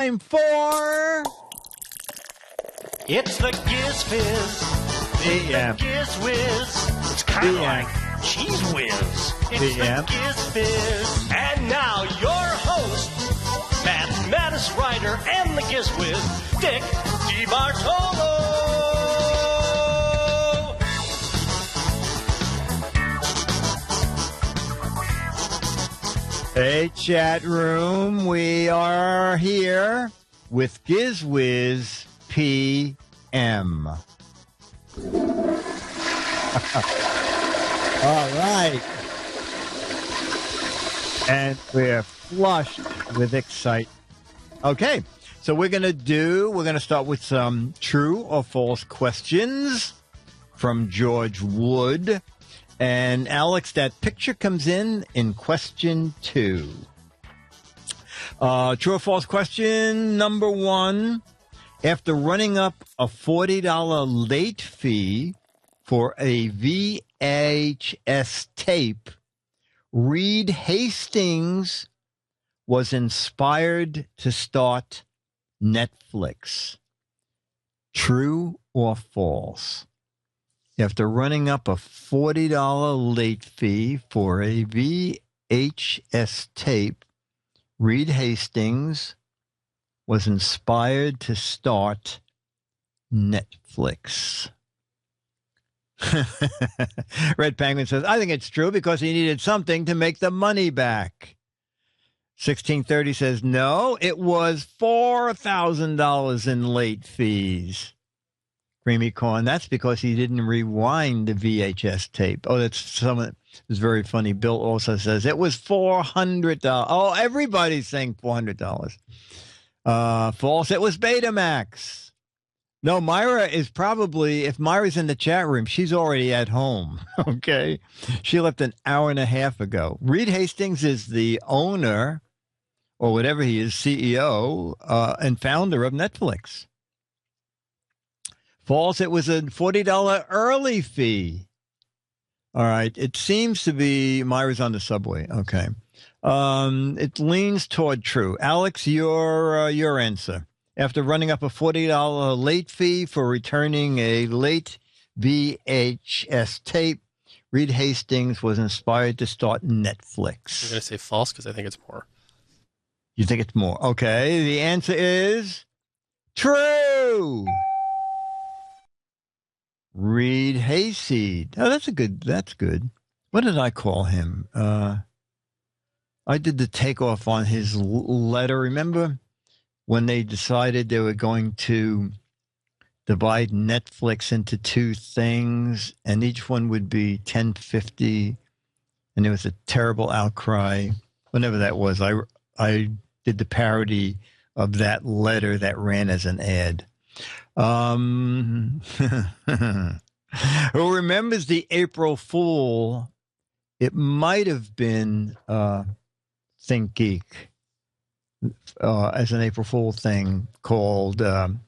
Time for... It's the Giz Fiz. It's the Giz Whiz. It's kind of like Cheese Whiz. It's the Giz Fiz. And now your host, mathematics writer and the Giz Whiz, Dick DeBartolo. Hey, chat room. We are here with GizFiz PM. All right. And we're flushed with excitement. Okay. So we're going to start with some true or false questions from George Wood. And Alex, that picture comes in question 2. True or false question number 1. After running up a $40 late fee for a VHS tape, Reed Hastings was inspired to start Netflix. True or false? After running up a $40 late fee for a VHS tape, Reed Hastings was inspired to start Netflix. Red Penguin says, I think it's true because he needed something to make the money back. 1630 says, no, it was $4,000 in late fees. Creamy Corn, that's because he didn't rewind the VHS tape. Oh, it's very funny. Bill also says it was $400. Oh, everybody's saying $400. False. It was Betamax. No, Myra is probably, if Myra's in the chat room, she's already at home. Okay. She left an hour and a half ago. Reed Hastings is the owner, or whatever he is, CEO, and founder of Netflix. False, it was a $40 early fee. All right. It seems to be Myra's on the subway. Okay. It leans toward true. Alex, your answer. After running up a $40 late fee for returning a late VHS tape, Reed Hastings was inspired to start Netflix. I'm going to say false because I think it's more. You think it's more? Okay. The answer is true. Reed Hayseed. Oh, that's good. What did I call him? I did the takeoff on his letter. Remember when they decided they were going to divide Netflix into 2 things and each one would be $10.50 and there was a terrible outcry. Whenever that was, I did the parody of that letter that ran as an ad. Who remembers the April Fool? It might have been Think Geek as an April Fool thing called the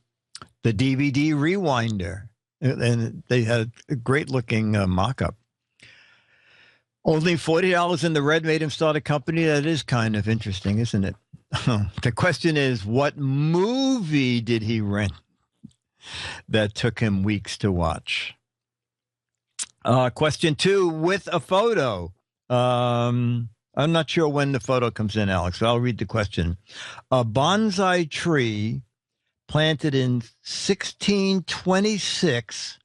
DVD Rewinder. And they had a great looking mock-up. Only $40 in the red made him start a company. That is kind of interesting, isn't it? The question is, what movie did he rent that took him weeks to watch? Question 2, with a photo. I'm not sure when the photo comes in, Alex, so I'll read the question. A bonsai tree planted in 1626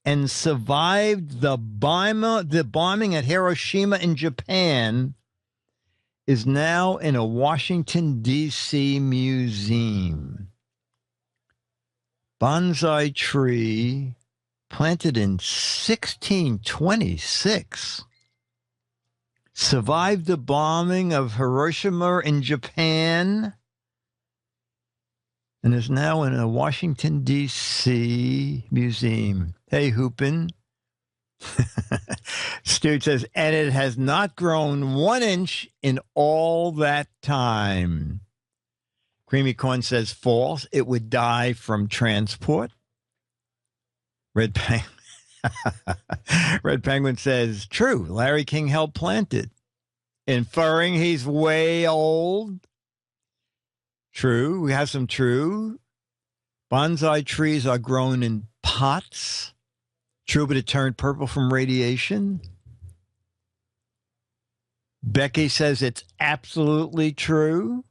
and survived the bombing at Hiroshima in Japan is now in a Washington, D.C. museum. Bonsai tree planted in 1626 survived the bombing of Hiroshima in Japan and is now in a Washington, D.C. museum. Hey, Hoopin. Stuart says, and it has not grown 1 inch in all that time. Creamy Corn says false. It would die from transport. Red Penguin says true. Larry King helped plant it, inferring he's way old. True. We have some true. Bonsai trees are grown in pots. True, but it turned purple from radiation. Becky says it's absolutely true.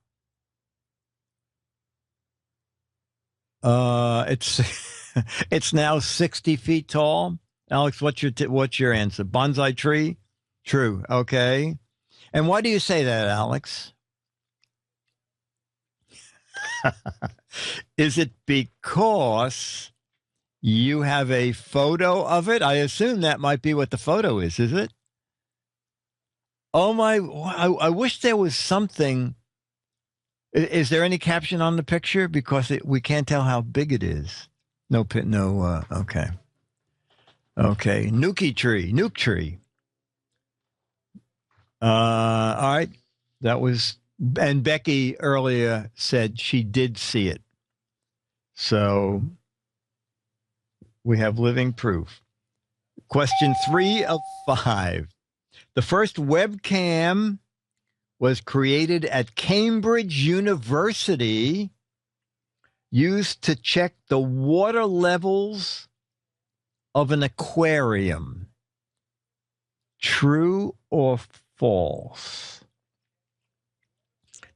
It's it's now 60 feet tall. Alex, what's your answer? Bonsai tree? True. Okay. And why do you say that, Alex? Is it because you have a photo of it? I assume that might be what the photo is it? Oh my, I wish there was something. Is there any caption on the picture? Because we can't tell how big it is. Okay. Okay, nuke tree. All right, that was, and Becky earlier said she did see it. So we have living proof. Question 3 of 5. The first webcam was created at Cambridge University, used to check the water levels of an aquarium. True or false?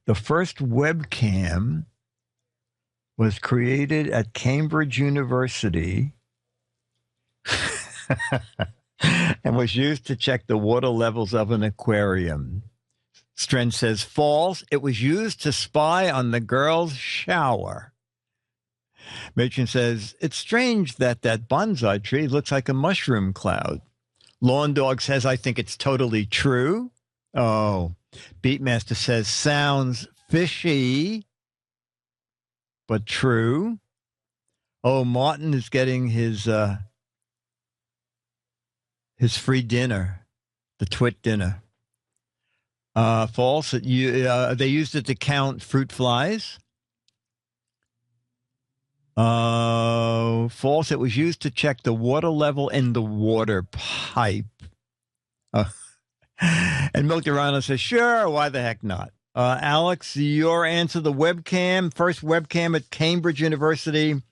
The first webcam was created at Cambridge University and was used to check the water levels of an aquarium. Stren says false. It was used to spy on the girls' shower. Matron says, it's strange that bonsai tree looks like a mushroom cloud. Lawn Dog says, I think it's totally true. Oh, Beatmaster says, sounds fishy, but true. Oh, Martin is getting his free dinner, the twit dinner. False. They used it to count fruit flies. False. It was used to check the water level in the water pipe. And Milk Dorano says, sure, why the heck not? Alex, your answer, the webcam, first webcam at Cambridge University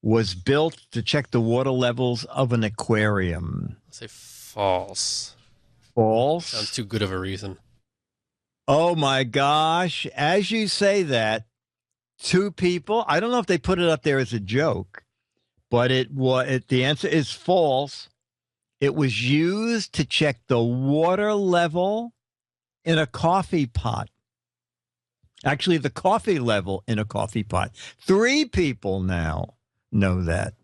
was built to check the water levels of an aquarium. I'll say false. False? Sounds too good of a reason. Oh, my gosh. As you say that, 2 people, I don't know if they put it up there as a joke, but the answer is false. It was used to check the water level in a coffee pot. Actually, the coffee level in a coffee pot. 3 people now know that.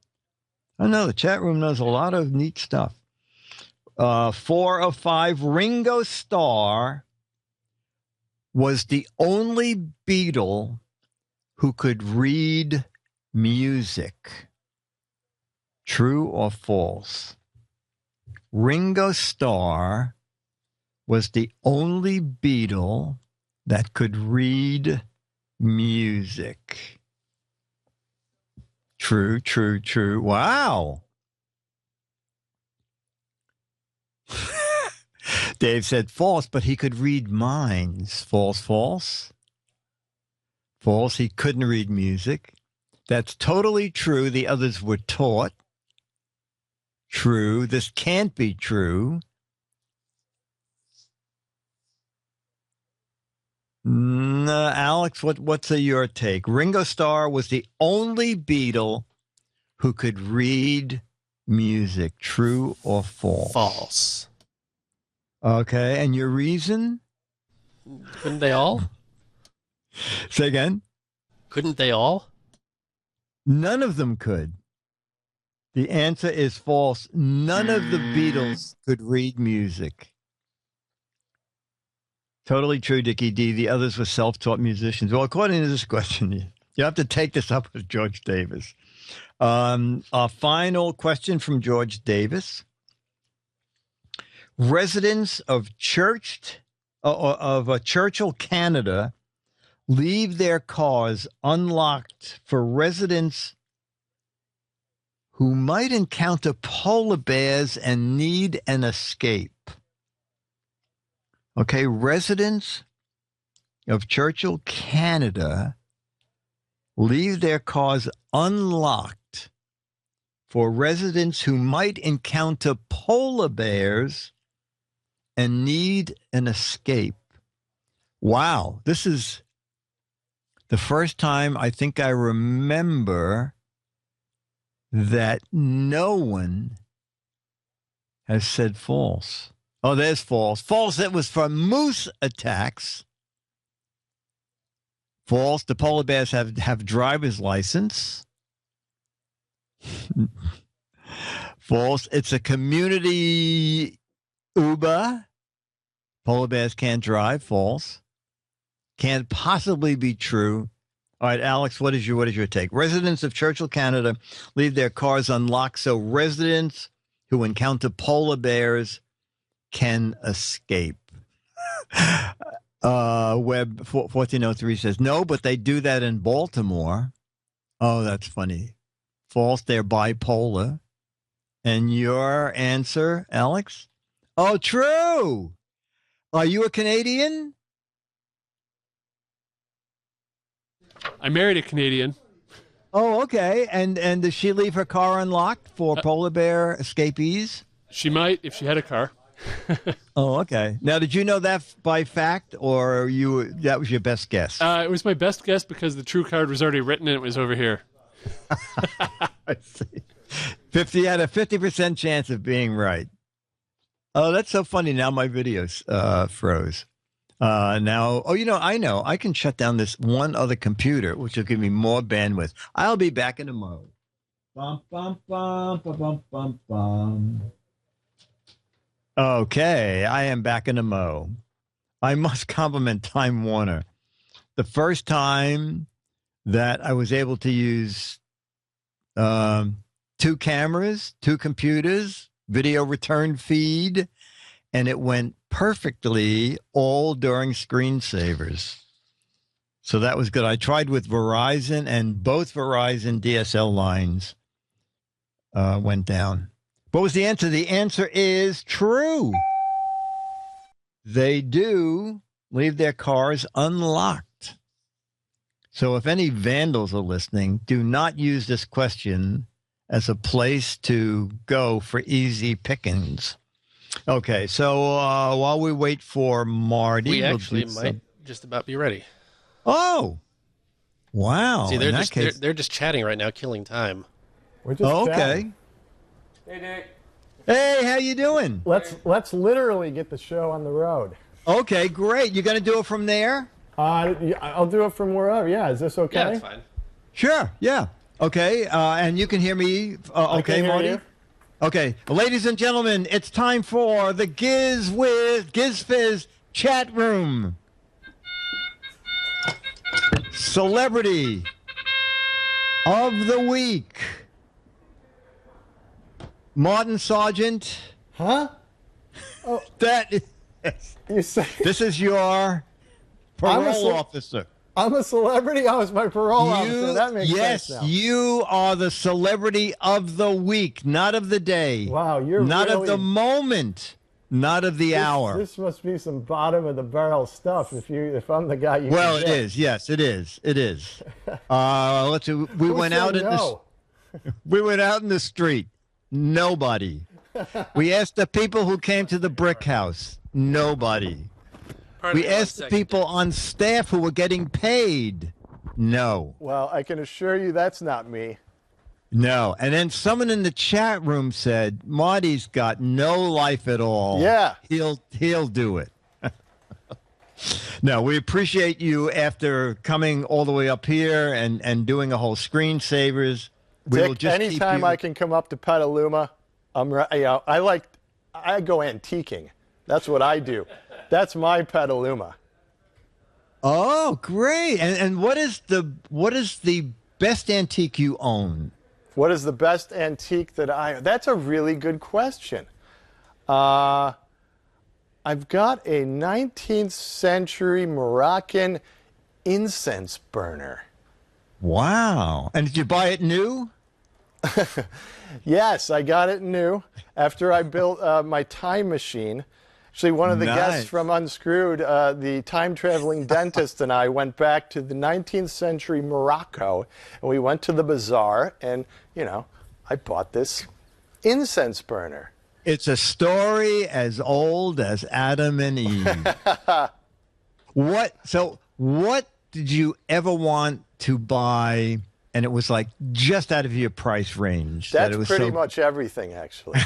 I know the chat room knows a lot of neat stuff. 4 of 5. Ringo Starr was the only Beatle who could read music. True or false? Ringo Starr was the only Beatle that could read music. True, true, true. Wow. Dave said false, but he could read minds. False, false. False, he couldn't read music. That's totally true. The others were taught. True. This can't be true. Alex, what's your take? Ringo Starr was the only Beatle who could read music. True or false? False. Okay, and your reason? Couldn't they all? Say again? Couldn't they all? None of them could. The answer is false. None of the Beatles could read music. Totally true, Dickie D. The others were self-taught musicians. Well, according to this question, you have to take this up with George Davis. A final question from George Davis. Residents of Churchill, Canada, leave their cars unlocked for residents who might encounter polar bears and need an escape. Okay, residents of Churchill, Canada, leave their cars unlocked for residents who might encounter polar bears and need an escape. Wow, this is the first time I think I remember that no one has said false. Oh, there's false. False, it was for moose attacks. False, the polar bears have driver's license. False, it's a community Uber. Polar bears can't drive. False. Can't possibly be true. All right, Alex, what is your take? Residents of Churchill, Canada, leave their cars unlocked so residents who encounter polar bears can escape. Web 1403 says, no, but they do that in Baltimore. Oh, that's funny. False, they're bipolar. And your answer, Alex? Oh, true. Are you a Canadian? I married a Canadian. Oh, okay. And does she leave her car unlocked for polar bear escapees? She might if she had a car. Oh, okay. Now, did you know that by fact, or that was your best guess? It was my best guess because the true card was already written and it was over here. I see. 50 had a 50% chance of being right. Oh, that's so funny. Now my videos froze. Now, I know. I can shut down this one other computer, which will give me more bandwidth. I'll be back in a mo. Bum, bum, bum, bum, bum, bum, bum. Okay, I am back in a mo. I must compliment Time Warner. The first time that I was able to use 2 cameras, 2 computers, video return feed, and it went perfectly all during screensavers. So that was good. I tried with Verizon, and both Verizon DSL lines went down. What was the answer? The answer is true. They do leave their cars unlocked. So if any vandals are listening, do not use this question as a place to go for easy pickings. Okay, so while we wait for Marty, we actually might just about be ready. Oh, wow! See, they're just chatting right now, killing time. We're just okay. chatting. Hey, Dick. Hey, how you doing? Let's literally get the show on the road. Okay, great. You gonna do it from there? I'll do it from wherever. Yeah, is this okay? Yeah, that's fine. Sure. Yeah. Okay. And you can hear me. Okay, Marty. You. Okay, ladies and gentlemen, it's time for the Giz Fiz chat room. Celebrity of the week. Martin Sargent. Huh? Oh, That is, you say this is your parole officer. I'm a celebrity? I was my parole officer. That makes sense now. Yes, you are the celebrity of the week, not of the day. Wow, you're not really, of the moment, not of the hour. This must be some bottom of the barrel stuff. If I'm the guy you. Well, can it get. is. Yes, it is. It is. Let's see. We went out in we went out in the street. Nobody. We asked the people who came to the brick house. Nobody. We asked the people on staff who were getting paid. No. Well, I can assure you that's not me. No. And then someone in the chat room said, Marty's got no life at all. Yeah. He'll do it. No, we appreciate you after coming all the way up here and doing a whole screensavers. Dick, anytime I can come up to Petaluma, I go antiquing. That's what I do. That's my Petaluma. Oh, great! And what is the best antique you own? What is the best antique that I own? That's a really good question. I've got a 19th century Moroccan incense burner. Wow! And did you buy it new? Yes, I got it new after I built my time machine. Actually, one of the Nice. guests from Unscrewed, the time-traveling dentist, and I went back to the 19th century Morocco, and we went to the bazaar, and, you know, I bought this incense burner. It's a story as old as Adam and Eve. What did you ever want to buy, and it was like just out of your price range? That's it was pretty much everything, actually.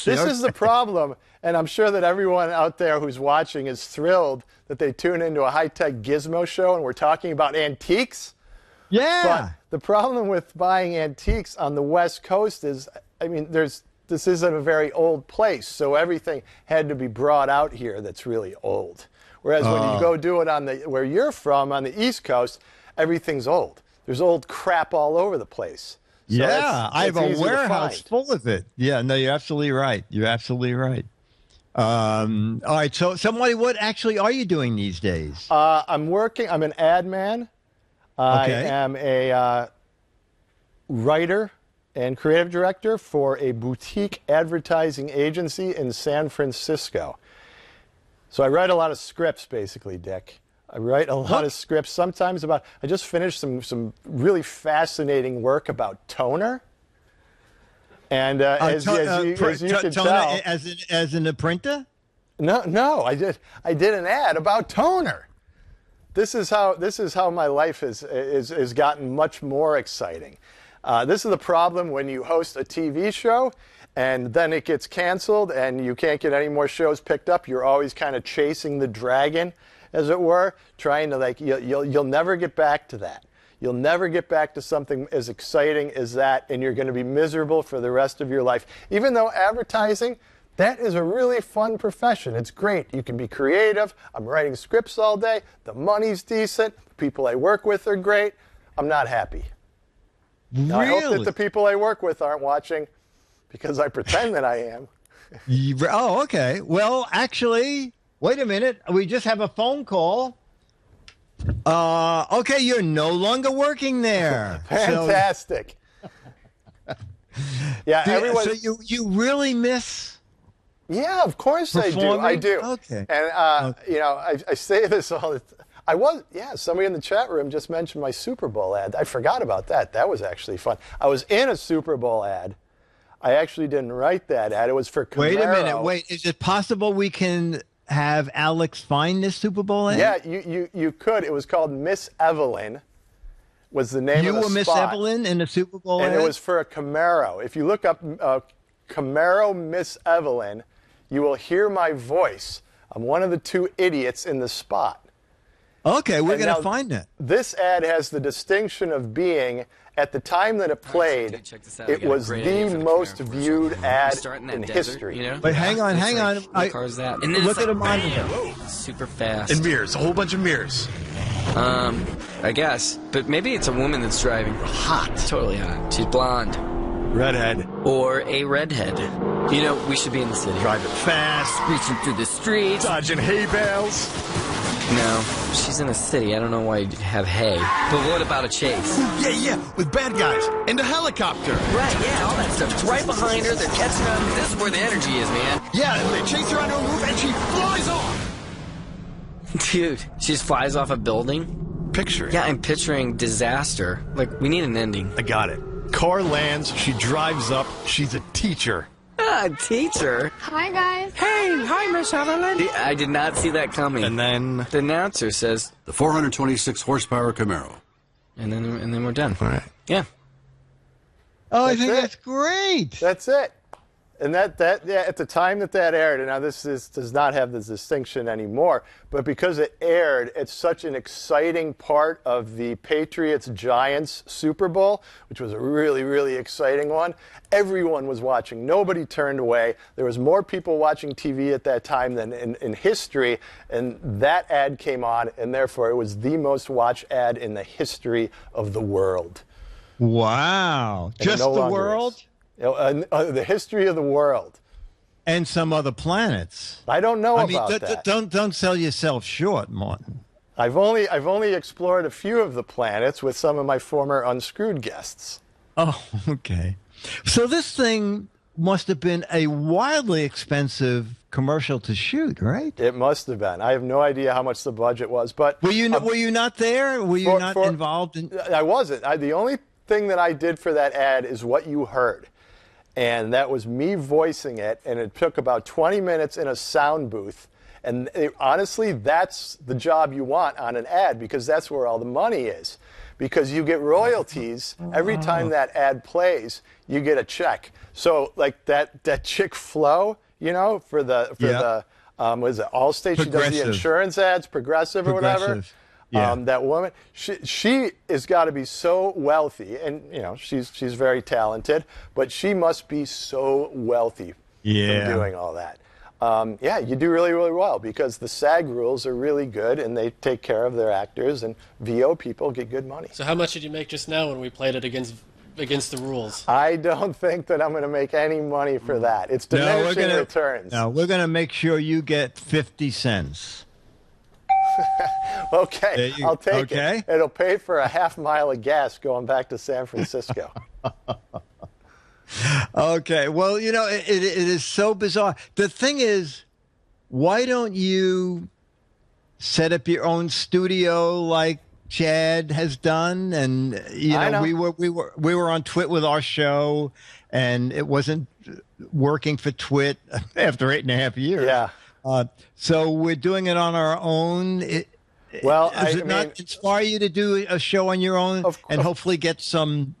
This is the problem, and I'm sure that everyone out there who's watching is thrilled that they tune into a high-tech gizmo show and we're talking about antiques. Yeah. But the problem with buying antiques on the West Coast is, I mean, this isn't a very old place, so everything had to be brought out here that's really old. Whereas when you go do it where you're from, on the East Coast, everything's old. There's old crap all over the place. So yeah, I have it's a easy to warehouse find. full of it. Yeah, no, you're absolutely right. You're absolutely right. All right, so somebody, what actually are you doing these days? I'm an ad man. I Okay. am a writer and creative director for a boutique advertising agency in San Francisco. So I write a lot of scripts, basically, Dick. I write a lot of scripts, sometimes I just finished some really fascinating work about toner. And as you can tell, as in a printer. no, I did an ad about toner. This is how my life has gotten much more exciting. This is the problem when you host a TV show and then it gets canceled and you can't get any more shows picked up. You're always kind of chasing the dragon, as it were, trying to you'll never get back to that. You'll never get back to something as exciting as that, and you're going to be miserable for the rest of your life. Even though advertising, that is a really fun profession. It's great. You can be creative. I'm writing scripts all day. The money's decent. The people I work with are great. I'm not happy. Now, I hope that the people I work with aren't watching because I pretend that I am. Oh, okay. Well, actually, wait a minute. We just have a phone call. Okay, you're no longer working there. Fantastic. Yeah, everyone. So you really miss? Yeah, of course I do. I do. Okay. And you know, I say this all the time. Somebody in the chat room just mentioned my Super Bowl ad. I forgot about that. That was actually fun. I was in a Super Bowl ad. I actually didn't write that ad. It was for Camaro. Wait a minute. Wait, is it possible we can have Alex find this Super Bowl ad? Yeah, you could. It was called Miss Evelyn. Was the name of the spot. You were Miss Evelyn in the Super Bowl ad? And it was for a Camaro. If you look up Camaro Miss Evelyn, you will hear my voice. I'm one of the two idiots in the spot. Okay, we're going now, to find it. This ad has the distinction of being, at the time that it played, it was the most viewed ad in history. You know? But hang on. What car is that? And then Look it's at like, him on bam, super fast. And mirrors, a whole bunch of mirrors. I guess. But maybe it's a woman that's driving. Hot. Totally hot. She's blonde. Redhead. Or a redhead. You know, we should be in the city. Driving fast. Screeching through the streets. Dodging hay bales. No, she's in a city. I don't know why you'd have hay. But what about a chase? Yeah, with bad guys. And a helicopter. Right, yeah, all that stuff. It's right behind her. They're catching up. This is where the energy is, man. Yeah, and they chase her on her roof and she flies off. Dude, she just flies off a building? Picture it. Yeah, I'm picturing disaster. Like, we need an ending. I got it. Car lands, she drives up, she's a teacher. Ah, teacher. Hi, guys. Hey, hi, Miss Evelyn. I did not see that coming. And then The announcer says, The 426 horsepower Camaro. and then we're done. all right. Yeah. Oh, I That's think it. that's great. That's it. And that at the time that aired, and now this does not have this distinction anymore, but because it aired, it's such an exciting part of the Patriots-Giants Super Bowl, which was a really, really exciting one. Everyone was watching. Nobody turned away. There was more people watching TV at that time than in history, and that ad came on, and therefore it was the most watched ad in the history of the world. Wow. And it Just no the longer world? is. The history of the world. And some other planets. I don't know I mean, about that. don't sell yourself short, Martin. I've only explored a few of the planets with some of my former Unscrewed guests. Oh, okay. So this thing, must have been a wildly expensive commercial to shoot, right? It must have been. I have no idea how much the budget was, but were you not there? Were you not involved in? I wasn't. The only thing that I did for that ad is what you heard, and that was me voicing it, and it took about 20 minutes in a sound booth. And honestly, that's the job you want on an ad, because that's where all the money is. Because you get royalties every time that ad plays, you get a check. So like that chick Flo, you know, for the what is it, Allstate? She does the insurance ads, Progressive or whatever. Yeah. That woman, she has got to be so wealthy, and you know she's very talented, but she must be so wealthy from doing all that. You do really, really well, because the SAG rules are really good, and they take care of their actors, and VO people get good money. So how much did you make just now when we played it against the rules? I don't think that I'm going to make any money for that. It's diminishing returns. No, we're going to make sure you get 50 cents. Okay, I'll take it. It'll pay for a half mile of gas going back to San Francisco. Okay, well, you know, it is so bizarre. The thing is, why don't you set up your own studio like Chad has done? And you know, we were on Twit with our show, and it wasn't working for Twit after 8.5 years. Yeah. So we're doing it on our own. Does it not inspire you to do a show on your own and hopefully get some?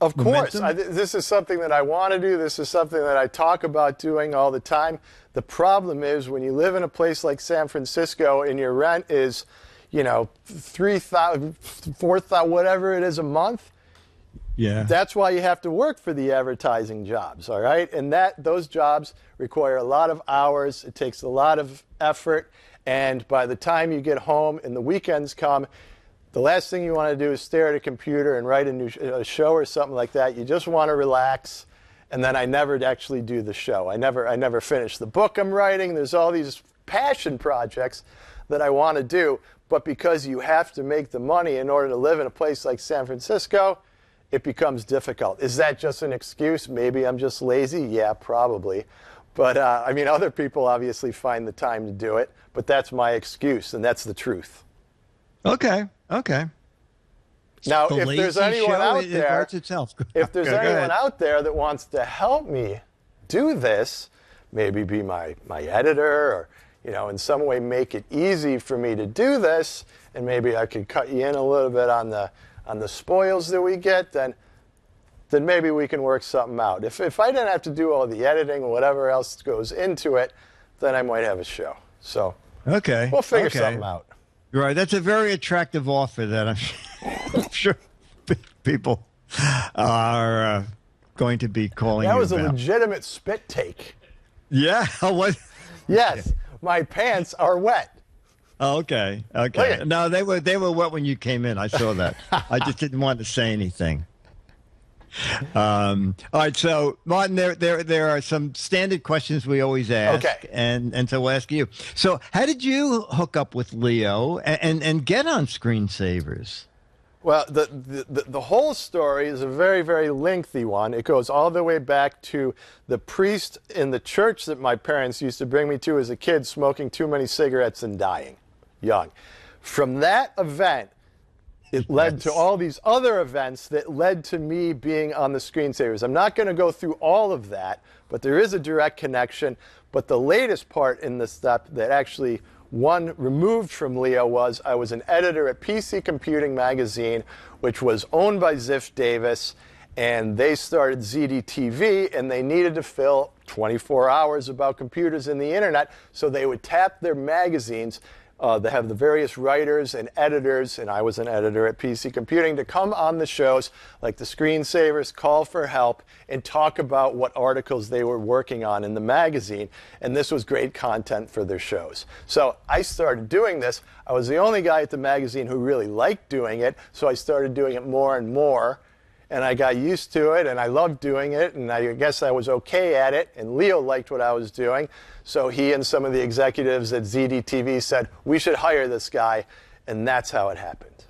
Of course. This is something that I want to do. This is something that I talk about doing all the time. The problem is when you live in a place like San Francisco and your rent is, you know, $3,000, $4,000, whatever it is a month. Yeah. That's why you have to work for the advertising jobs, all right? And those jobs require a lot of hours. It takes a lot of effort. And by the time you get home and the weekends come, the last thing you want to do is stare at a computer and write a show or something like that. You just want to relax. And then I never actually do the show. I never finish the book I'm writing. There's all these passion projects that I want to do. But because you have to make the money in order to live in a place like San Francisco, it becomes difficult. Is that just an excuse? Maybe I'm just lazy? Yeah, probably. But, I mean, other people obviously find the time to do it. But that's my excuse, and that's the truth. Okay. Now, if there's anyone out there, if there's anyone out there that wants to help me do this, maybe be my editor, or you know, in some way make it easy for me to do this, and maybe I could cut you in a little bit on the spoils that we get, then maybe we can work something out. If I didn't have to do all the editing or whatever else goes into it, then I might have a show. So we'll figure something out. Right, that's a very attractive offer that I'm sure people are going to be calling you about. That was a legitimate spit take. Yeah? What? Yes, my pants are wet. Okay. No, they were wet when you came in. I saw that. I just didn't want to say anything. All right, so Martin, there are some standard questions we always ask, and so we'll ask you. So, how did you hook up with Leo and get on Screensavers? Well, the whole story is a very, very lengthy one. It goes all the way back to the priest in the church that my parents used to bring me to as a kid, smoking too many cigarettes and dying young. From that event, it led to all these other events that led to me being on the Screensavers. I'm not going to go through all of that, but there is a direct connection. But the latest part in the step that actually one removed from Leo was I was an editor at PC Computing Magazine, which was owned by Ziff Davis, and they started ZDTV, and they needed to fill 24 hours about computers and the internet, so they would tap their magazines. They have the various writers and editors, and I was an editor at PC Computing, to come on the shows like the Screensavers, Call for Help, and talk about what articles they were working on in the magazine. And this was great content for their shows. So I started doing this. I was the only guy at the magazine who really liked doing it, so I started doing it more and more. And I got used to it, and I loved doing it, and I guess I was okay at it, and Leo liked what I was doing. So he and some of the executives at ZDTV said, we should hire this guy, and that's how it happened.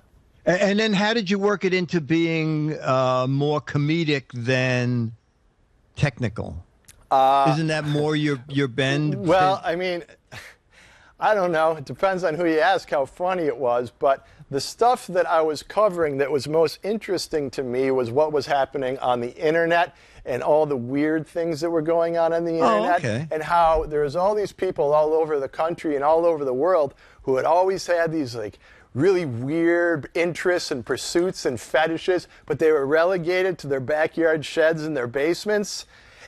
And then how did you work it into being more comedic than technical? Isn't that more your bend? Well, I mean, I don't know. It depends on who you ask how funny it was. But the stuff that I was covering that was most interesting to me was what was happening on the internet and all the weird things that were going on the internet. Okay. And how there's all these people all over the country and all over the world who had always had these like really weird interests and pursuits and fetishes, but they were relegated to their backyard sheds and their basements.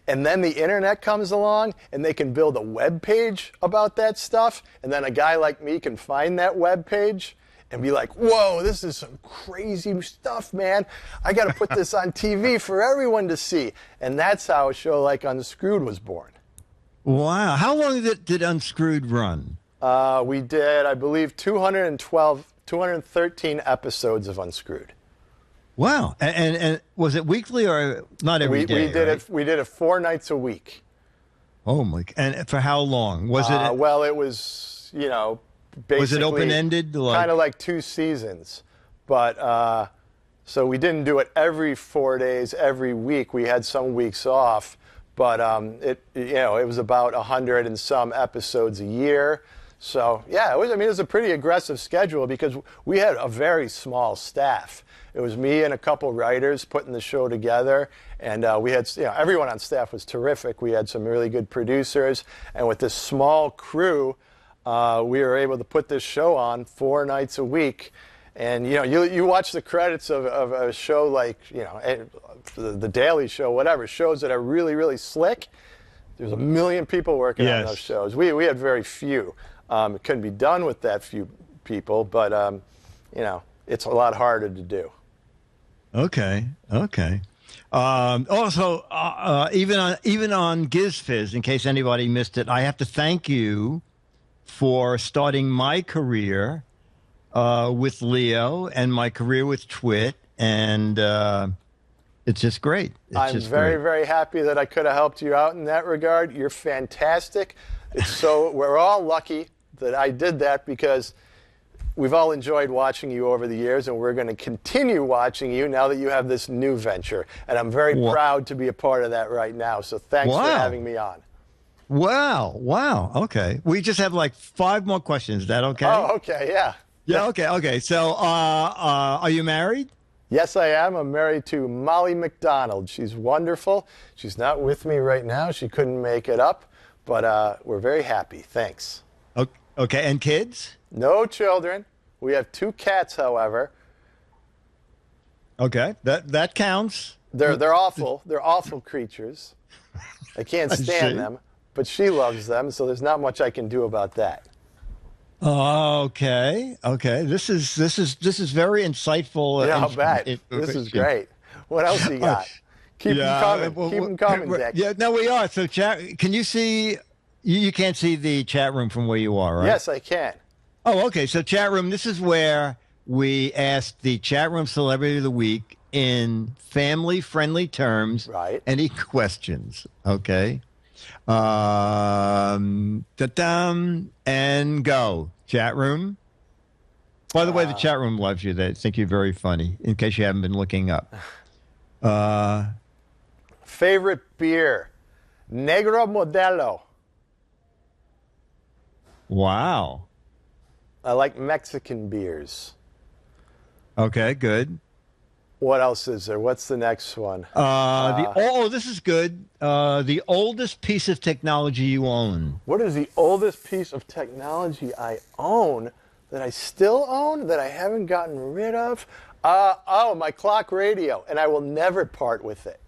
And then the internet comes along and they can build a web page about that stuff. And then a guy like me can find that web page and be like, whoa, this is some crazy stuff, man. I got to put this on TV for everyone to see. And that's how a show like Unscrewed was born. Wow. How long did Unscrewed run? We did, I believe, 213 episodes of Unscrewed. Wow. And was it weekly or not every day? We did it 4 nights a week. Oh my! And for how long was it? Well, it was, basically. Was it open-ended? Kind of like 2 seasons, but so we didn't do it every 4 days every week. We had some weeks off, but it was about 100 and some episodes a year. So yeah, it was a pretty aggressive schedule because we had a very small staff. It was me and a couple writers putting the show together, and we had, everyone on staff was terrific. We had some really good producers, and with this small crew, we were able to put this show on 4 nights a week. And you watch the credits of a show like the Daily Show, whatever, shows that are really, really slick. There's a million people working on those shows. We had very few. It couldn't be done with that few people, but it's a lot harder to do. Okay. Also, even on Giz Fiz, in case anybody missed it, I have to thank you for starting my career with Leo and my career with Twit, and it's just great. I'm very, very happy that I could have helped you out in that regard. You're fantastic. We're all lucky that I did that because we've all enjoyed watching you over the years, and we're going to continue watching you now that you have this new venture. And I'm very proud to be a part of that right now. So thanks for having me on. Wow. Okay. We just have like 5 more questions. Is that okay? Oh, okay. Yeah. Yeah. Okay. So, are you married? Yes, I am. I'm married to Molly McDonald. She's wonderful. She's not with me right now. She couldn't make it up, but we're very happy. Thanks. Okay. And kids? No children. We have 2 cats, however. Okay, that counts. They're awful. They're awful creatures. I can't stand them, but she loves them, so there's not much I can do about that. Okay. This is very insightful. Yeah, I'll bet. This is great. What else you got? Keep them coming. Keep them coming, Dick. Yeah, no, we are. So, chat. Can you see? You can't see the chat room from where you are, right? Yes, I can. Oh, okay. So, chat room. This is where we ask the chat room celebrity of the week in family-friendly terms. Right. Any questions? Okay. And go. Chat room. By the way, the chat room loves you. They think you're very funny, in case you haven't been looking up. Favorite beer? Negro Modelo. Wow. I like Mexican beers. Okay, good. What else is there? What's the next one? This is good. The oldest piece of technology you own. What is the oldest piece of technology I own that I still own that I haven't gotten rid of? My clock radio, and I will never part with it.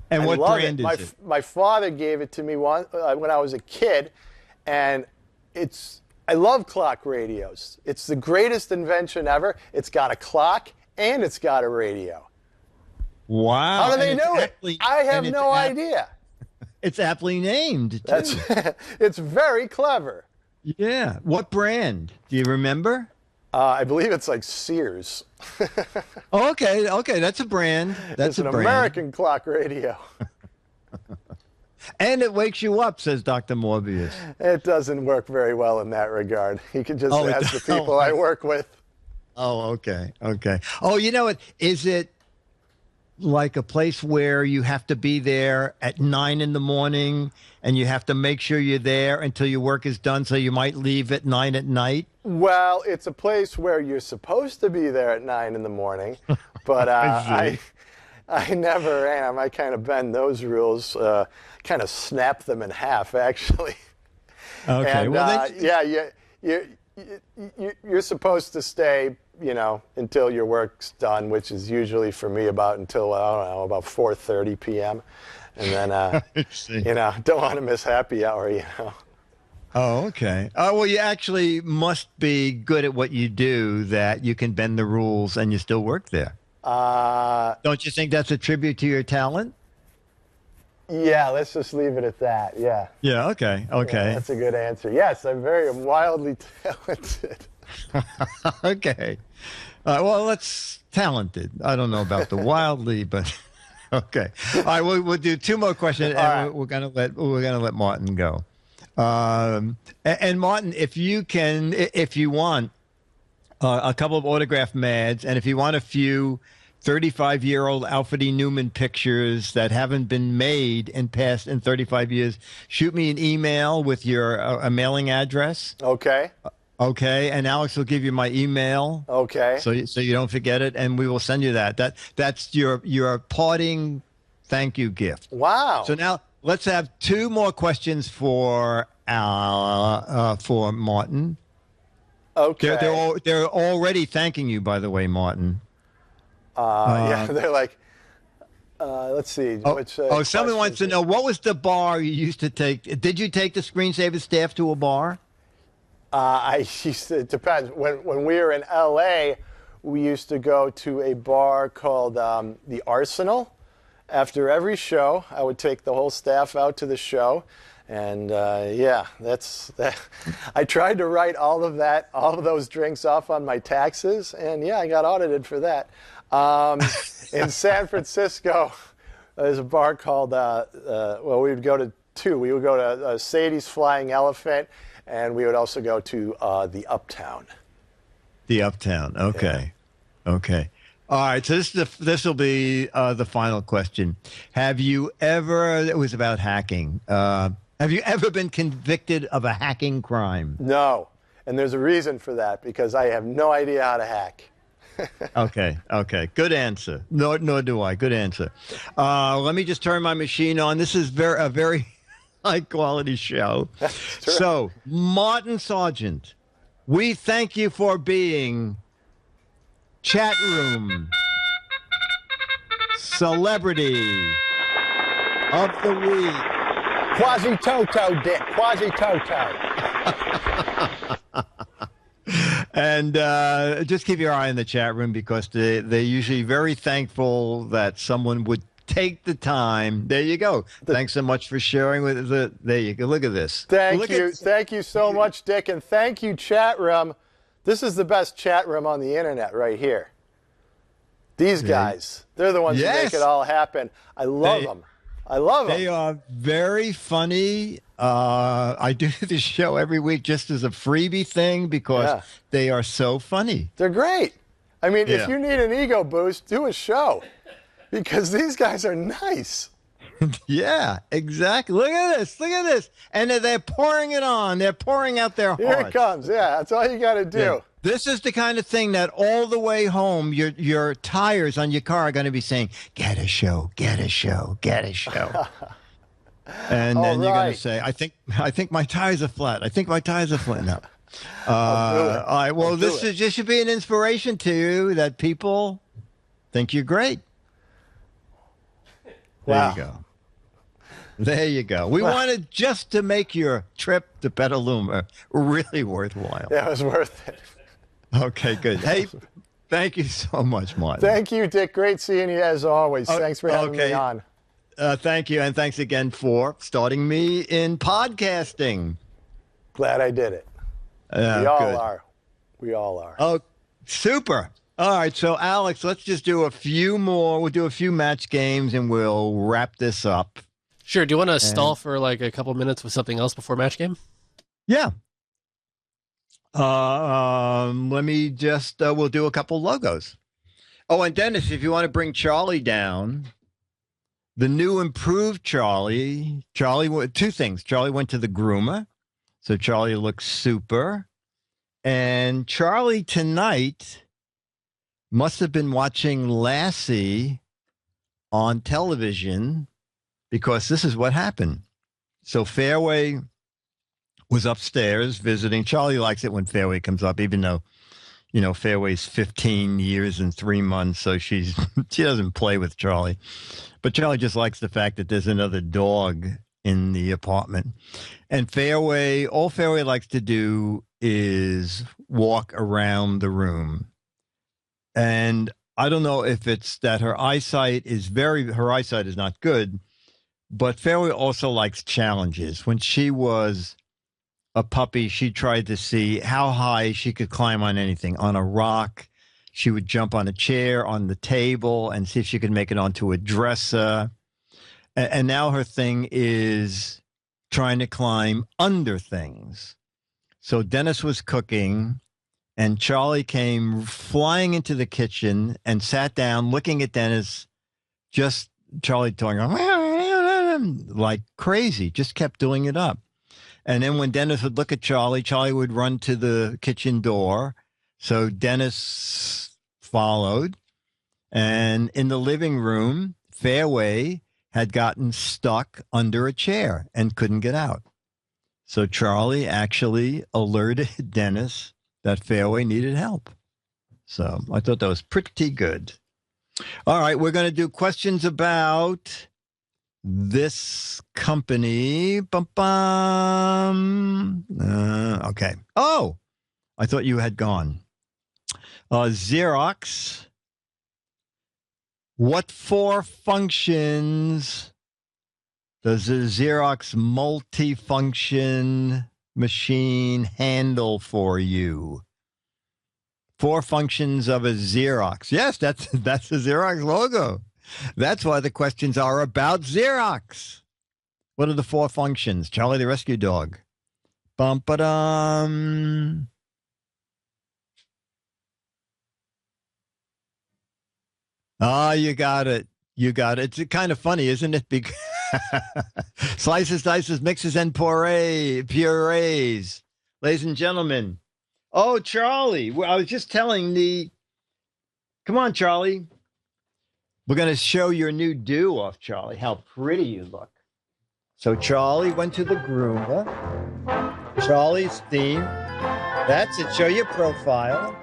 And what brand is it? My father gave it to me when I was a kid, and I love clock radios. It's the greatest invention ever. It's got a clock and it's got a radio. Wow. How do they do it? I have no idea. It's aptly named, too. It's very clever. Yeah. What brand? Do you remember? I believe it's like Sears. Okay. That's a brand. It's an American clock radio. And it wakes you up, says Dr. Morbius. It doesn't work very well in that regard. You can just ask the people I work with. Oh, okay. Oh, you know what? Is it like a place where you have to be there at 9 in the morning and you have to make sure you're there until your work is done, so you might leave at 9 at night? Well, it's a place where you're supposed to be there at 9 in the morning, but I never am. I kind of bend those rules, kind of snap them in half, actually. Okay. And, Well, you're supposed to stay, until your work's done, which is usually for me until, I don't know, about 4:30 p.m. And then, don't want to miss happy hour, Oh, okay. Well, you actually must be good at what you do that you can bend the rules and you still work there. Don't you think that's a tribute to your talent? Yeah, let's just leave it at that. Yeah. Yeah. Okay. Yeah, that's a good answer. Yes, I'm very wildly talented. Okay. Well, that's talented. I don't know about the wildly, but okay. All right. We'll do 2 more questions, and right. we're gonna let Martin go. And Martin, if you want a couple of autograph mads, and if you want a few 35-year-old Alfred E. Newman pictures that haven't been made in 35 years, shoot me an email with your a mailing address. Okay. Okay, and Alex will give you my email. Okay. So you don't forget it, and we will send you that. That's your parting thank you gift. Wow. So now let's have 2 more questions for Martin. Okay. They're already thanking you, by the way, Martin. Yeah, they're like, let's see. Someone wants to know, what was the bar you used to take? Did you take the Screensaver staff to a bar? It depends. When we were in LA, we used to go to a bar called the Arsenal. After every show, I would take the whole staff out to the show. And that's that. I tried to write all of those drinks off on my taxes, and I got audited for that. In San Francisco, there's a bar called we would go to 2. We would go to Sadie's Flying Elephant, and we would also go to the Uptown. The Uptown. Okay. Yeah. Okay. All right. So this will be the final question. Have you ever? It was about hacking. Have you ever been convicted of a hacking crime? No, and there's a reason for that, because I have no idea how to hack. Okay. Good answer. Nor do I. Good answer. Let me just turn my machine on. This is a very high-quality show. So, Martin Sargent, we thank you for being Chat Room Celebrity of the Week. Quasi-Toto, Dick. Quasi-Toto. And just keep your eye on the chat room, because they're usually very thankful that someone would take the time. There you go. Thanks so much for sharing with the. There you go. Look at this. Thank you so much, Dick, and thank you, chat room. This is the best chat room on the internet right here. These guys, they're the ones who make it all happen. I love them. I love them. They are very funny. I do this show every week just as a freebie thing, because they are so funny. They're great. I mean, if you need an ego boost, do a show, because these guys are nice. Yeah, exactly. Look at this. Look at this. And they're pouring it on. They're pouring out their hearts. Here it comes. Yeah, that's all you got to do. Yeah. This is the kind of thing that all the way home, your tires on your car are going to be saying, get a show, get a show, get a show. And then you're going to say, I think my tires are flat. I think my tires are flat now. All right. Well, this should be an inspiration to you, that people think you're great. There you go. There you go. We wanted just to make your trip to Petaluma really worthwhile. Yeah, it was worth it. Okay, good. Hey, thank you so much, Martin. Thank you, Dick. Great seeing you as always. Thanks for having me on. Thank you, and thanks again for starting me in podcasting. Glad I did it. We all are. We all are. Oh, super. All right, so Alex, let's just do a few more. We'll do a few match games, and we'll wrap this up. Sure. Do you want to stall for like a couple minutes with something else before match game? Yeah. Let me just, we'll do a couple logos. Oh, and Dennis, if you want to bring Charlie down, the new improved Charlie, two things. Charlie went to the groomer, so Charlie looks super. And Charlie tonight must have been watching Lassie on television because this is what happened. So Fairway was upstairs visiting. Charlie likes it when Fairway comes up, even though, Fairway's 15 years and 3 months, so she doesn't play with Charlie. But Charlie just likes the fact that there's another dog in the apartment. And all Fairway likes to do is walk around the room. And I don't know if it's that her eyesight is not good, but Fairway also likes challenges. When she was a puppy, she tried to see how high she could climb on anything. On a rock, she would jump on a chair, on the table, and see if she could make it onto a dresser. And now her thing is trying to climb under things. So Dennis was cooking, and Charlie came flying into the kitchen and sat down looking at Dennis, just Charlie talking like crazy, just kept doing it up. And then when Dennis would look at Charlie, Charlie would run to the kitchen door. So Dennis followed. And in the living room, Fairway had gotten stuck under a chair and couldn't get out. So Charlie actually alerted Dennis that Fairway needed help. So I thought that was pretty good. All right, we're going to do questions about this company. Okay. Oh, I thought you had gone. Xerox. What 4 functions does the Xerox multifunction machine handle for you? 4 functions of a Xerox. Yes, that's the Xerox logo. That's why the questions are about Xerox. What are the 4 functions? Charlie the Rescue Dog. Bum-ba-dum. Ah, you got it. You got it. It's kind of funny, isn't it? Because slices, dices, mixes, and purees. Ladies and gentlemen. Oh, Charlie. I was just telling come on, Charlie. We're going to show your new do-off, Charlie, how pretty you look. So Charlie went to the groomer. Charlie's theme. That's it. Show your profile.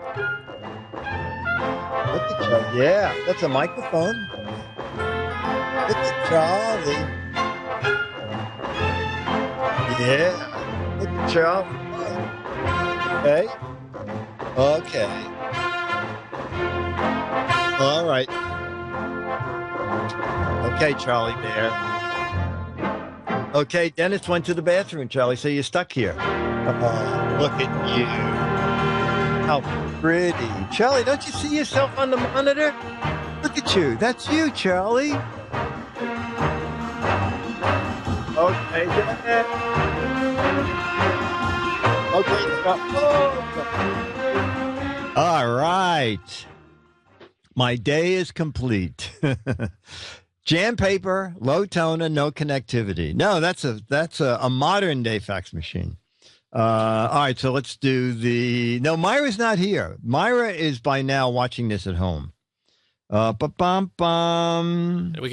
Look at Charlie. Yeah, that's a microphone. Look at Charlie. Yeah. Look at Charlie. Okay. Okay. All right. Okay, Charlie Bear. Okay, Dennis went to the bathroom, Charlie, so you're stuck here. Look at you. How pretty. Charlie, don't you see yourself on the monitor? Look at you. That's you, Charlie. Okay, Dennis. Okay. All right. My day is complete. Jam paper, low toner, no connectivity. No, that's a modern day fax machine. All right, so let's do no, Myra's not here. Myra is by now watching this at home. We can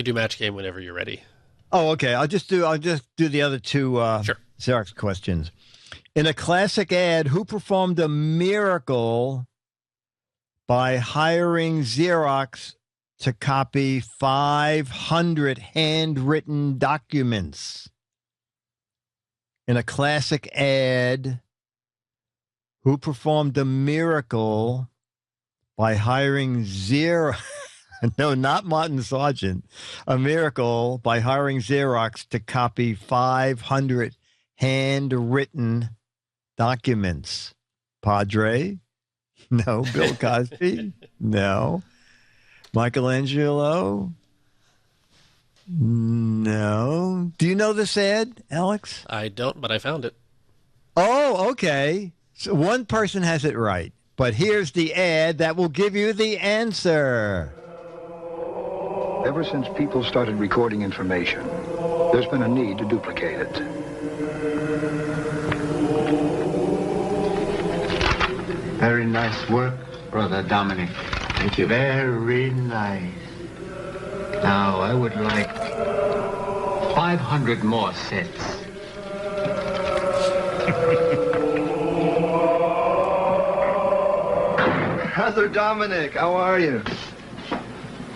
do match game whenever you're ready. Oh, okay. I'll just do the other 2 sure. Xerox questions. In a classic ad, who performed a miracle by hiring Xerox to copy 500 handwritten documents? In a classic ad, who performed a miracle by hiring no, not Martin Sargent, a miracle by hiring Xerox to copy 500 handwritten documents? Padre? No. Bill Cosby? No. Michelangelo? No. Do you know this ad, Alex? I don't, but I found it. Oh, okay. So one person has it right, But here's the ad that will give you the answer. Ever since people started recording information, there's been a need to duplicate it. Very nice work, Brother Dominic. Thank you. Very nice. Now, I would like 500 more sets. Brother Dominic, how are you?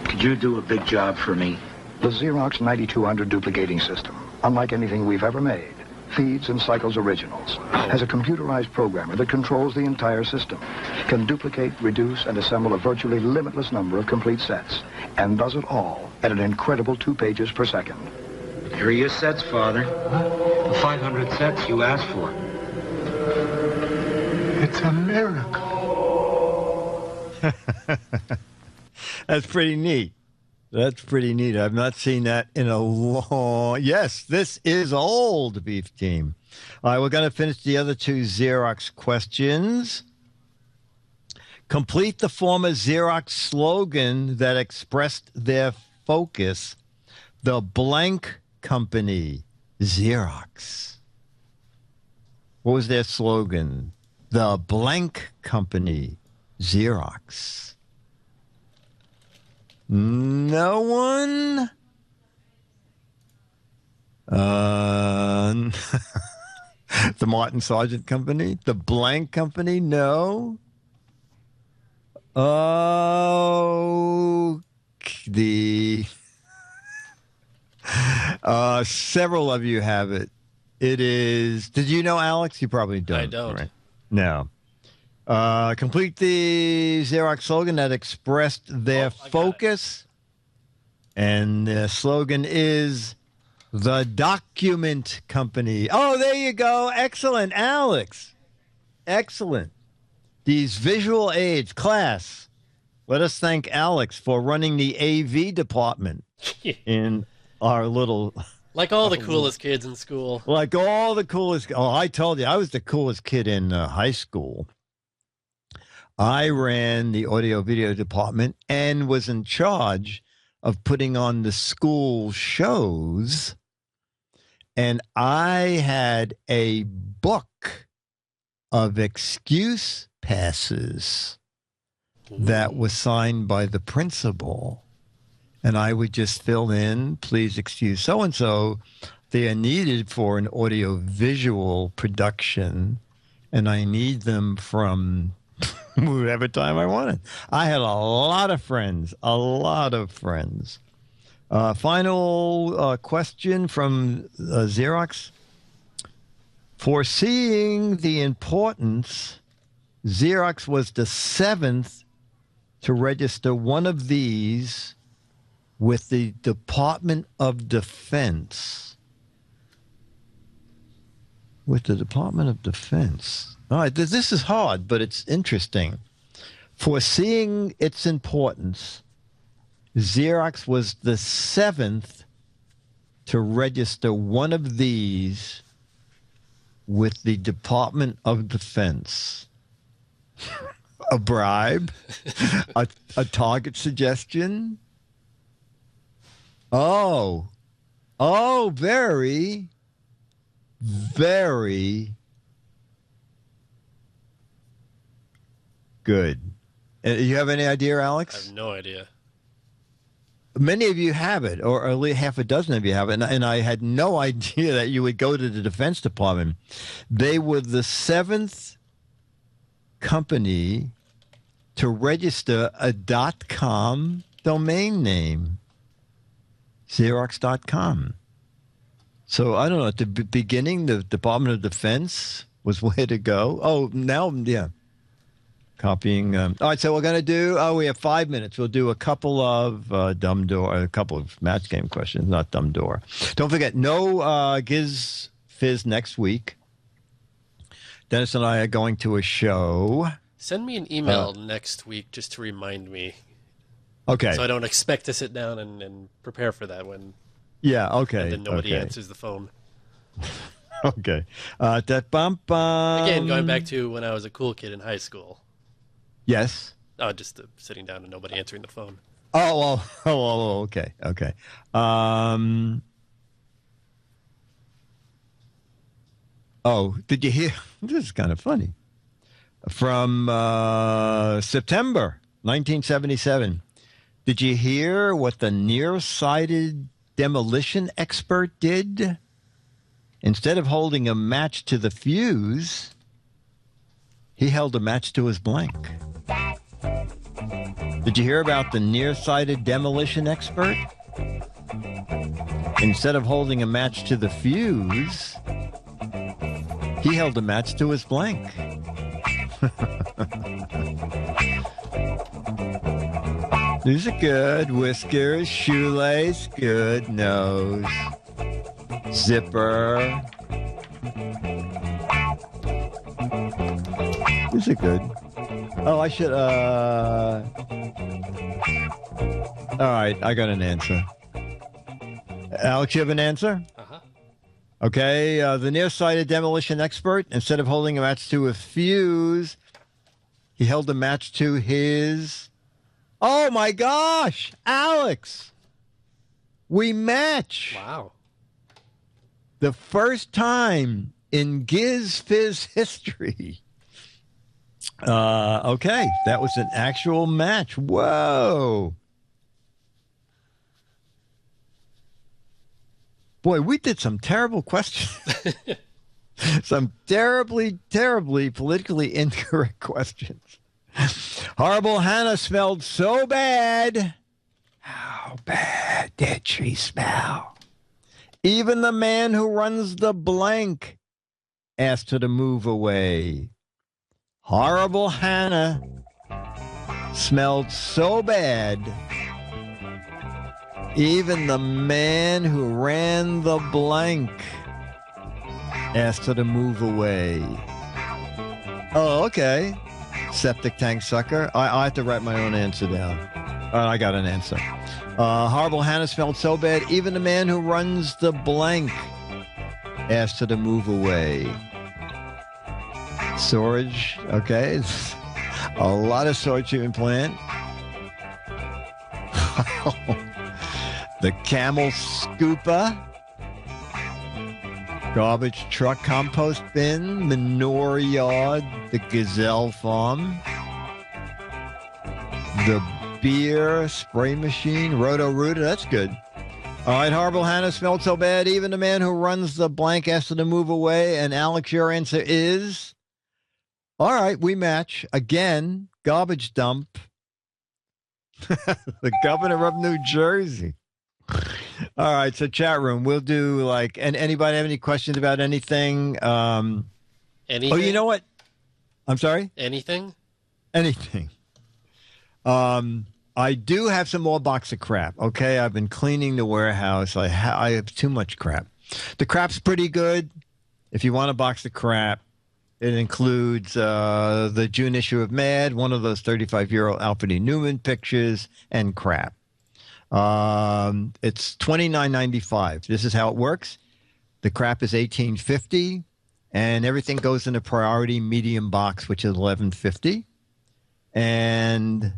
Could you do a big job for me? The Xerox 9200 duplicating system, unlike anything we've ever made, feeds and cycles originals, has a computerized programmer that controls the entire system, can duplicate, reduce, and assemble a virtually limitless number of complete sets, and does it all at an incredible 2 pages per second. Here are your sets, Father. The 500 sets you asked for. It's a miracle. That's pretty neat. That's pretty neat. I've not seen that in a long... Yes, this is old, Beef Team. All right, we're going to finish the other 2 Xerox questions. Complete the former Xerox slogan that expressed their focus. The blank company, Xerox. What was their slogan? The blank company, Xerox. No one? The Martin Sargent Company? The blank company? No. Oh, several of you have it. It is, did you know, Alex? You probably don't. I don't. Right? No. Complete the Xerox slogan that expressed their focus. And the slogan is the document company. Oh, there you go. Excellent, Alex. Excellent. These visual aids. Class, let us thank Alex for running the AV department in our little... Like all the coolest kids in school. Like all the coolest... Oh, I told you, I was the coolest kid in high school. I ran the audio-video department and was in charge of putting on the school shows. And I had a book of excuse passes that was signed by the principal. And I would just fill in, please excuse so-and-so. They are needed for an audio-visual production, and I need them from whatever time I wanted. I had a lot of friends, Final question from Xerox. Foreseeing the importance, Xerox was the 7th to register one of these with the Department of Defense. With the Department of Defense. All right, this is hard, but it's interesting. Foreseeing its importance, Xerox was the 7th to register one of these with the Department of Defense. A bribe? a target suggestion? Oh, very, very good. You have any idea, Alex? I have no idea. Many of you have it, or at least half a dozen of you have it, and I had no idea that you would go to the Defense Department. They were the 7th company to register a .com domain name, Xerox.com. So, I don't know, at the beginning, the Department of Defense was where to go. Oh, now, yeah. Copying. All right, so we're going to do, we have 5 minutes. We'll do a couple of a couple of match game questions, not dumb door. Don't forget, no Giz Fiz next week. Dennis and I are going to a show. Send me an email next week just to remind me. Okay. So I don't expect to sit down and prepare for that when. Yeah, okay. And then nobody answers the phone. Okay. Again, going back to when I was a cool kid in high school. Yes. Oh, just sitting down and nobody answering the phone. Okay. Did you hear? This is kind of funny. From September 1977. Did you hear what the nearsighted demolition expert did? Instead of holding a match to the fuse, he held a match to his blank. Did you hear about the nearsighted demolition expert? Instead of holding a match to the fuse, he held a match to his blank. These are good. Whiskers, shoelace, good. Nose, zipper. These are good. Oh, I should, all right, I got an answer. Alex, you have an answer? Uh-huh. Okay, the nearsighted demolition expert, instead of holding a match to a fuse, he held a match to his... Oh, my gosh, Alex! We match! Wow. The first time in Giz Fiz history. Okay, that was an actual match. Whoa! Boy, we did some terrible questions. Some terribly, terribly politically incorrect questions. Horrible Hannah smelled so bad. How bad did she smell? Even the man who runs the blank asked her to move away. Horrible Hannah smelled so bad. Even the man who ran the blank asked her to move away. Oh, okay. Septic tank sucker. I have to write my own answer down. I got an answer. Horrible Hannah smelled so bad, even the man who runs the blank asked her to move away. Storage, okay. A lot of storage treatment plant. The camel scooper. Garbage truck, compost bin, manure yard, the gazelle farm, the beer spray machine, Roto-Rooter, that's good. All right, Horrible Hannah smelled so bad, even the man who runs the blank asked her to move away. And Alex, your answer is? All right, we match. Again, garbage dump. The governor of New Jersey. All right, so chat room, we'll do like, and anybody have any questions about anything? Anything? Oh, you know what? I'm sorry? Anything? Anything. I do have some more box of crap, okay? I've been cleaning the warehouse. I have too much crap. The crap's pretty good. If you want a box of crap, it includes the June issue of Mad, one of those 35-year-old Alfred E. Newman pictures, and crap. It's $29.95. This is how it works. The crap is $18.50, and everything goes in a priority medium box, which is $11.50. And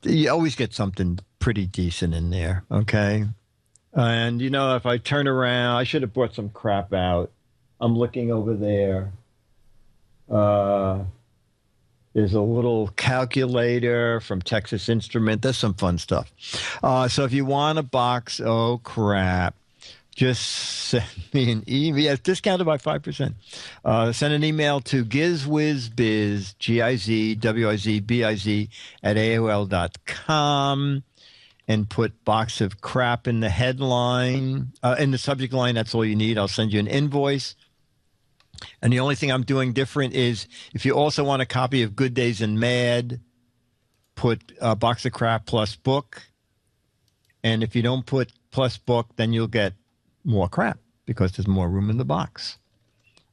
you always get something pretty decent in there, okay? And, you know, if I turn around, I should have brought some crap out. I'm looking over there. There's a little calculator from Texas Instrument. There's some fun stuff. So if you want a box, oh, crap, just send me an email. Yeah, it's discounted by 5%. Send an email to GizWizBiz, GizWizBiz at AOL.com and put box of crap in the headline. In the subject line, that's all you need. I'll send you an invoice. And the only thing I'm doing different is if you also want a copy of Good Days and Mad, put a box of crap plus book. And if you don't put plus book, then you'll get more crap because there's more room in the box.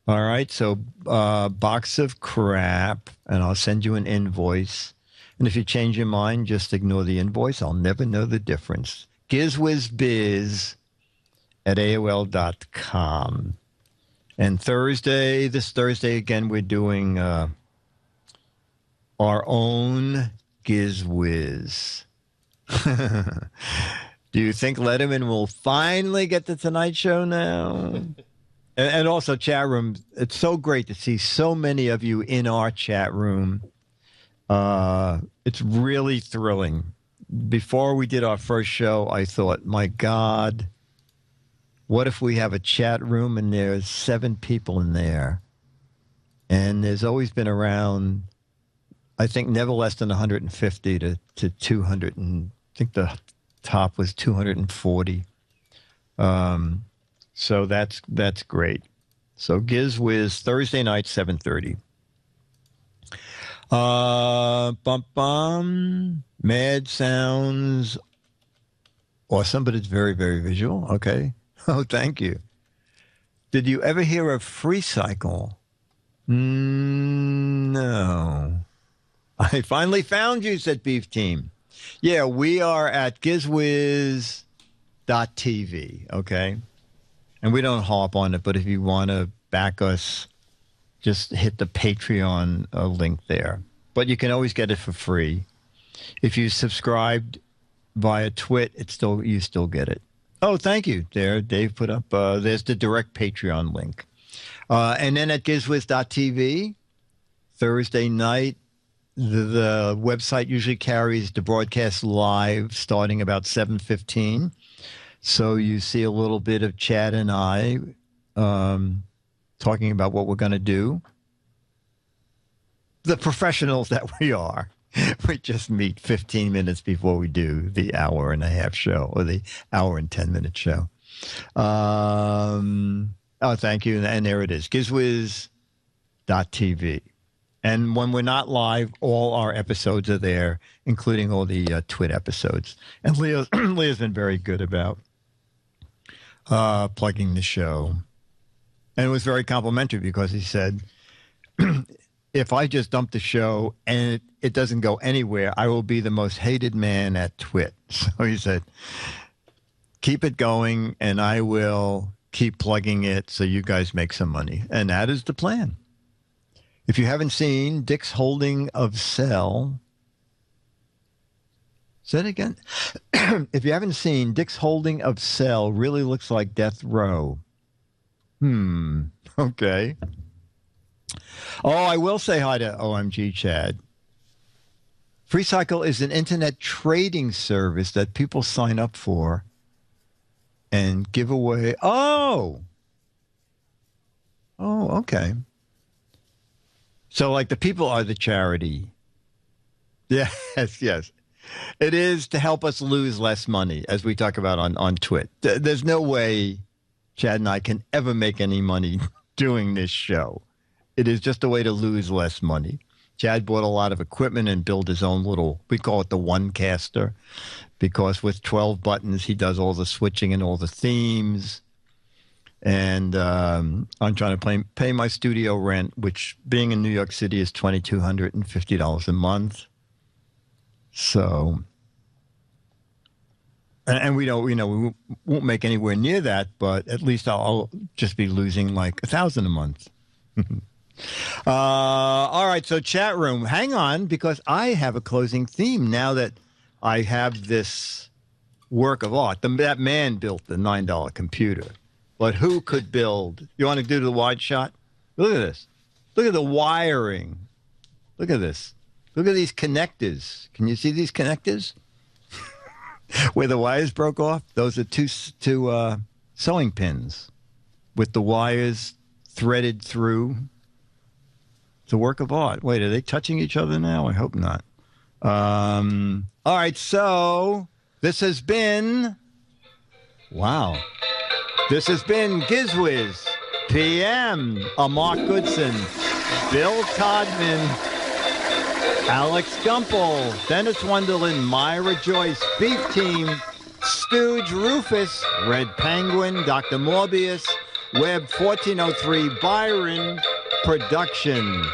All right. So box of crap, and I'll send you an invoice. And if you change your mind, just ignore the invoice. I'll never know the difference. GizWizBiz at AOL.com. And this Thursday again, we're doing our own Giz Wiz. Do you think Letterman will finally get the Tonight Show now? And also, chat room, it's so great to see so many of you in our chat room. It's really thrilling. Before we did our first show, I thought, my God, what if we have a chat room and there's 7 people in there? And there's always been around, I think, never less than 150 to 200. And I think the top was 240. So that's great. So Giz Wiz, Thursday night, 7:30. Mad sounds awesome, but it's very, very visual. Okay. Oh, thank you. Did you ever hear of Free Cycle? No. I finally found you, said Beef Team. Yeah, we are at GizWiz.tv, okay? And we don't harp on it, but if you want to back us, just hit the Patreon link there. But you can always get it for free. If you subscribed via Twit, you still get it. Oh, thank you. There, Dave put up, there's the direct Patreon link. And then at GizWiz.tv, Thursday night, the website usually carries the broadcast live starting about 7:15. So you see a little bit of Chad and I talking about what we're going to do. The professionals that we are. We just meet 15 minutes before we do the hour-and-a-half show or the hour and 10-minute show. Oh, thank you. And there it is, GizWiz.tv. And when we're not live, all our episodes are there, including all the Twit episodes. And Leah's been very good about plugging the show. And it was very complimentary because he said, if I just dump the show and it doesn't go anywhere, I will be the most hated man at Twit. So he said, keep it going and I will keep plugging it so you guys make some money. And that is the plan. If you haven't seen Dick's Holding of Cell, say it again. If you haven't seen Dick's Holding of Cell, really looks like Death Row. Okay. Oh, I will say hi to OMG Chad. Free Cycle is an internet trading service that people sign up for and give away. Oh, okay. So, like, the people are the charity. Yes. It is to help us lose less money, as we talk about on Twit. There's no way Chad and I can ever make any money doing this show. It is just a way to lose less money. Chad bought a lot of equipment and built his own little, we call it the One-Caster, because with 12 buttons, he does all the switching and all the themes. And I'm trying to pay my studio rent, which being in New York City is $2,250 a month. So, and we won't make anywhere near that, but at least I'll just be losing like $1,000 a month. All right, so chat room, hang on, because I have a closing theme now that I have this work of art. That man built the $9 computer. But who could build? You want to do the wide shot? Look at this. Look at the wiring. Look at this. Look at these connectors. Can you see these connectors? Where the wires broke off? Those are two sewing pins with the wires threaded through. It's a work of art. Wait, are they touching each other now? I hope not. All right, so this has been... Wow. This has been GizWiz PM. Mark Goodson, Bill Todman, Alex Gumpel, Dennis Wonderland, Myra Joyce, Beef Team, Stooge Rufus, Red Penguin, Dr. Morbius, Web 1403, Byron Production.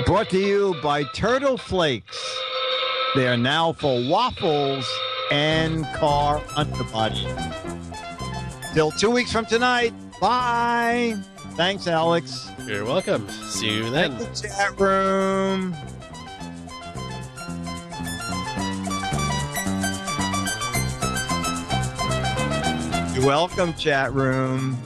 Brought to you by Turtle Flakes. They are now for waffles and car underbody. Till 2 weeks from tonight, Bye. Thanks, Alex. You're welcome. See you then. Thank you, chat room. You're welcome, chat room.